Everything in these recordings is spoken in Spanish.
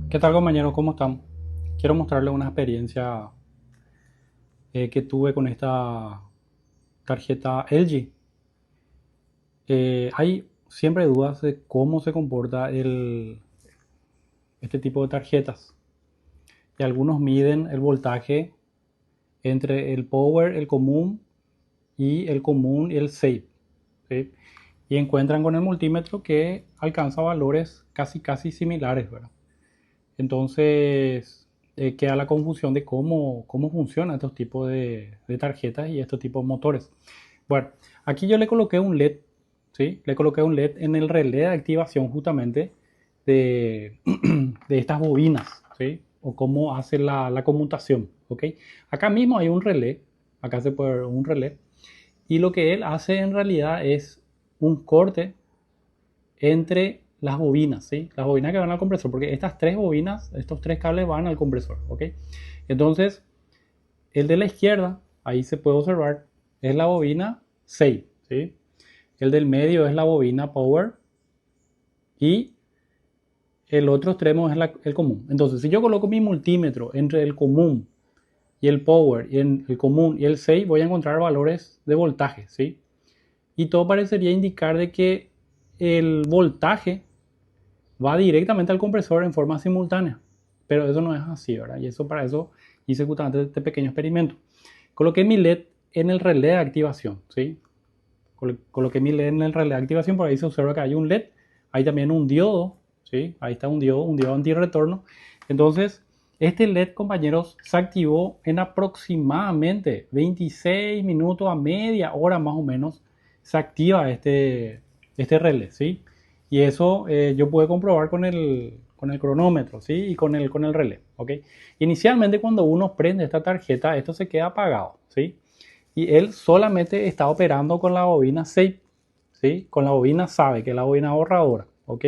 ¿Qué tal, compañeros? ¿Cómo están? Quiero mostrarles una experiencia que tuve con esta tarjeta LG. Hay siempre dudas de cómo se comporta este tipo de tarjetas. Y algunos miden el voltaje entre el power, el común y el safe, ¿sí? Y encuentran con el multímetro que alcanza valores casi similares, ¿verdad? Entonces queda la confusión de cómo funcionan estos tipos de tarjetas y estos tipos de motores. Bueno, aquí yo le coloqué un LED, ¿sí? Le coloqué un LED en el relé de activación justamente de, de estas bobinas, ¿sí? O cómo hace la conmutación, ¿ok? Acá mismo hay un relé, acá se puede ver un relé, y lo que él hace en realidad es un corte entre las bobinas, ¿sí? Las bobinas que van al compresor, porque estas tres bobinas, estos tres cables van al compresor, ¿ok? Entonces, el de la izquierda, ahí se puede observar, es la bobina 6, ¿sí? El del medio es la bobina power y el otro extremo es el común. Entonces, si yo coloco mi multímetro entre el común y el power, y en el común y el 6, voy a encontrar valores de voltaje, ¿sí? Y todo parecería indicar de que el voltaje va directamente al compresor en forma simultánea, pero eso no es así, ¿verdad? Y para eso hice justamente este pequeño experimento. Coloqué mi LED en el relé de activación, ¿sí? Coloqué mi LED en el relé de activación, por ahí se observa que hay un LED, hay también un diodo, ¿sí? Ahí está un diodo antirretorno. Entonces, este LED, compañeros, se activó en aproximadamente 26 minutos a media hora más o menos, se activa este relé, ¿sí? Y eso yo pude comprobar con el cronómetro, ¿sí? Y con el relé, ¿ok? Inicialmente cuando uno prende esta tarjeta, esto se queda apagado, ¿sí? Y él solamente está operando con la bobina safe, ¿sí? Con la bobina sabe, que es la bobina ahorradora, ¿ok?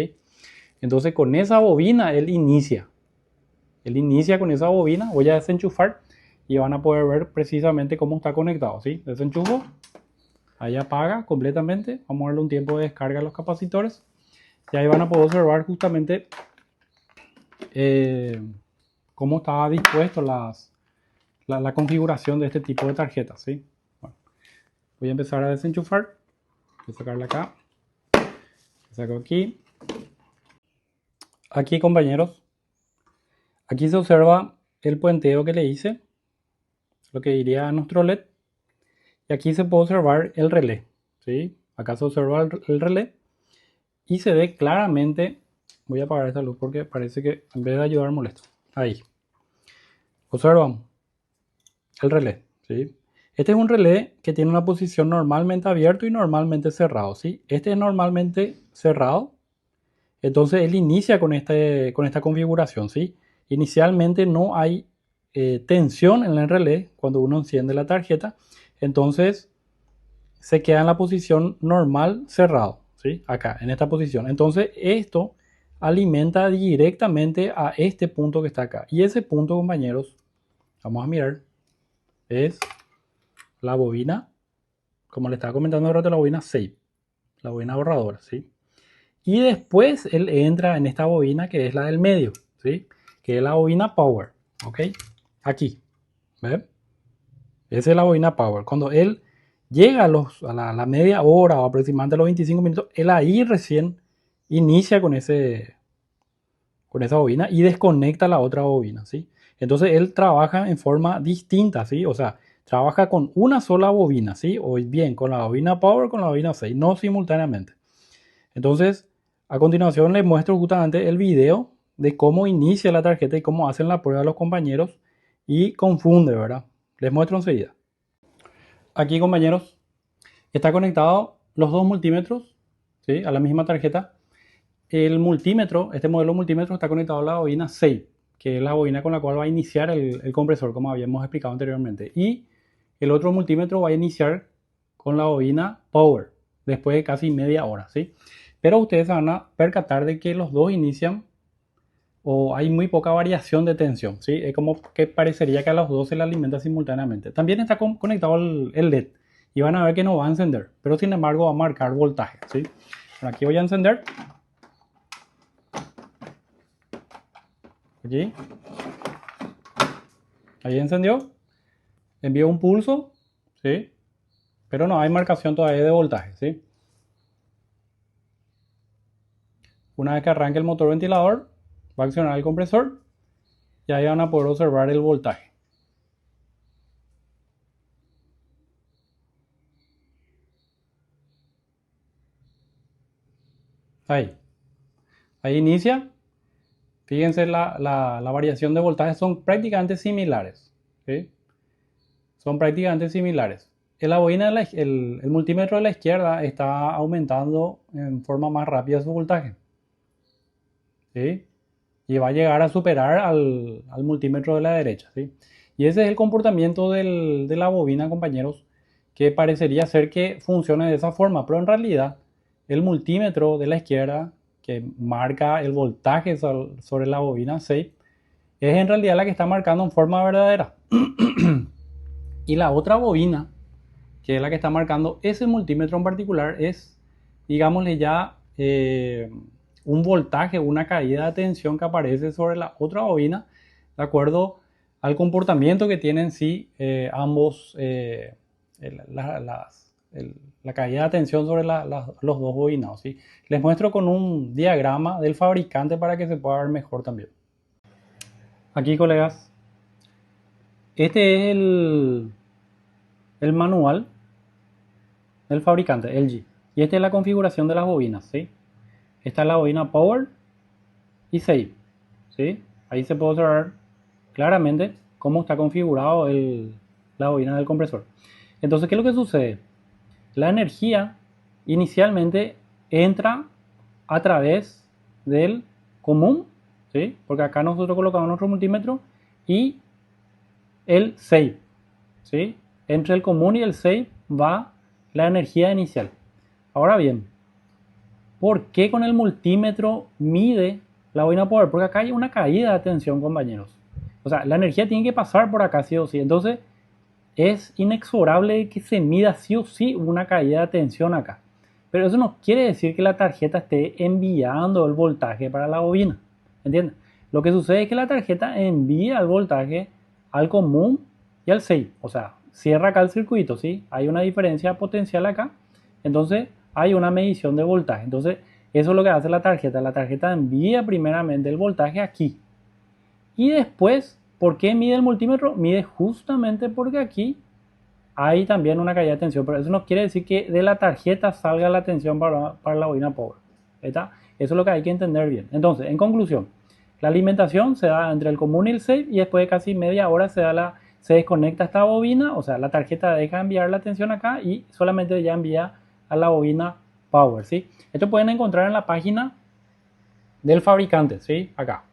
Entonces con esa bobina él inicia con esa bobina. Voy a desenchufar y van a poder ver precisamente cómo está conectado, ¿sí? Desenchufo, ahí apaga completamente. Vamos a darle un tiempo de descarga a los capacitores. Y ahí van a poder observar justamente cómo está dispuesto la configuración de este tipo de tarjetas, ¿sí? Bueno, voy a empezar a desenchufar. Voy a sacarla acá. Saco aquí. Aquí, compañeros, aquí se observa el puenteo que le hice, lo que iría a nuestro LED. Y aquí se puede observar el relé, ¿sí? Acá se observa el relé y se ve claramente. Voy a apagar esta luz porque parece que en vez de ayudar molesta. Ahí. Observan el relé, ¿sí? Este es un relé que tiene una posición normalmente abierto y normalmente cerrado, ¿sí? Este es normalmente cerrado. Entonces él inicia con esta configuración, ¿sí? Inicialmente no hay tensión en el relé cuando uno enciende la tarjeta. Entonces se queda en la posición normal cerrado, ¿sí? Acá, en esta posición. Entonces esto alimenta directamente a este punto que está acá. Y ese punto, compañeros, vamos a mirar, es la bobina, como le estaba comentando ahora, la bobina safe, la bobina ahorradora, ¿sí? Y después él entra en esta bobina que es la del medio, ¿sí? Que es la bobina power, ¿ok? Aquí, ¿ven? Esa es la bobina power. Cuando él llega a la media hora o aproximadamente a los 25 minutos, él ahí recién inicia con ese con esa bobina y desconecta la otra bobina, ¿sí? Entonces él trabaja en forma distinta, ¿sí? O sea, trabaja con una sola bobina, ¿sí? O bien con la bobina Power, con la bobina 6, no simultáneamente. Entonces, a continuación les muestro justamente el video de cómo inicia la tarjeta y cómo hacen la prueba los compañeros y confunde, ¿verdad? Les muestro enseguida. Aquí, compañeros, está conectado los dos multímetros, ¿sí? A la misma tarjeta. El multímetro, este modelo multímetro está conectado a la bobina 6, que es la bobina con la cual va a iniciar el compresor, como habíamos explicado anteriormente. Y el otro multímetro va a iniciar con la bobina Power, después de casi media hora, ¿sí? Pero ustedes se van a percatar de que los dos inician o hay muy poca variación de tensión, ¿sí? Es como que parecería que a los dos se le alimenta simultáneamente. También está conectado el LED y van a ver que no va a encender, pero sin embargo va a marcar voltaje, ¿sí? Bueno, aquí voy a encender. Aquí. Ahí encendió. Envió un pulso, ¿sí? Pero no hay marcación todavía de voltaje, ¿sí? Una vez que arranque el motor ventilador, va a accionar el compresor y ahí van a poder observar el voltaje. Ahí. Ahí inicia. Fíjense, la variación de voltaje son prácticamente similares, ¿sí? Son prácticamente similares. La bobina el multímetro de la izquierda está aumentando en forma más rápida su voltaje, ¿sí? Y va a llegar a superar al multímetro de la derecha, ¿sí? Y ese es el comportamiento de la bobina, compañeros, que parecería ser que funciona de esa forma, pero en realidad el multímetro de la izquierda, que marca el voltaje sobre la bobina 6, es en realidad la que está marcando en forma verdadera. Y la otra bobina, que es la que está marcando ese multímetro en particular, es, digámosle ya, un voltaje, una caída de tensión que aparece sobre la otra bobina, de acuerdo al comportamiento que tienen sí ambos, la caída de tensión sobre los dos bobinados, ¿sí? Les muestro con un diagrama del fabricante para que se pueda ver mejor también. Aquí, colegas, este es el manual del fabricante, LG. Y esta es la configuración de las bobinas, ¿sí? Esta es la bobina Power y Save, ¿sí? Ahí se puede observar claramente cómo está configurado la bobina del compresor. Entonces, ¿qué es lo que sucede? La energía inicialmente entra a través del común, ¿sí? Porque acá nosotros colocamos nuestro multímetro y el save, ¿sí? Entre el común y el save va la energía inicial. Ahora bien, ¿por qué con el multímetro mide la bobina Power? Porque acá hay una caída de tensión, compañeros. O sea, la energía tiene que pasar por acá sí o sí. Entonces, es inexorable que se mida sí o sí una caída de tensión acá. Pero eso no quiere decir que la tarjeta esté enviando el voltaje para la bobina. ¿Entiendes? Lo que sucede es que la tarjeta envía el voltaje al común y al save. O sea, cierra acá el circuito, ¿sí? Hay una diferencia potencial acá. Entonces, hay una medición de voltaje. Entonces, eso es lo que hace la tarjeta. La tarjeta envía primeramente el voltaje aquí. Y después, ¿por qué mide el multímetro? Mide justamente porque aquí hay también una caída de tensión, pero eso no quiere decir que de la tarjeta salga la tensión para la bobina Power. ¿Está? Eso es lo que hay que entender bien. Entonces, en conclusión, la alimentación se da entre el común y el save y después de casi media hora se desconecta esta bobina, o sea, la tarjeta deja de enviar la tensión acá y solamente ya envía a la bobina Power, ¿sí? Esto pueden encontrar en la página del fabricante, ¿sí? Acá.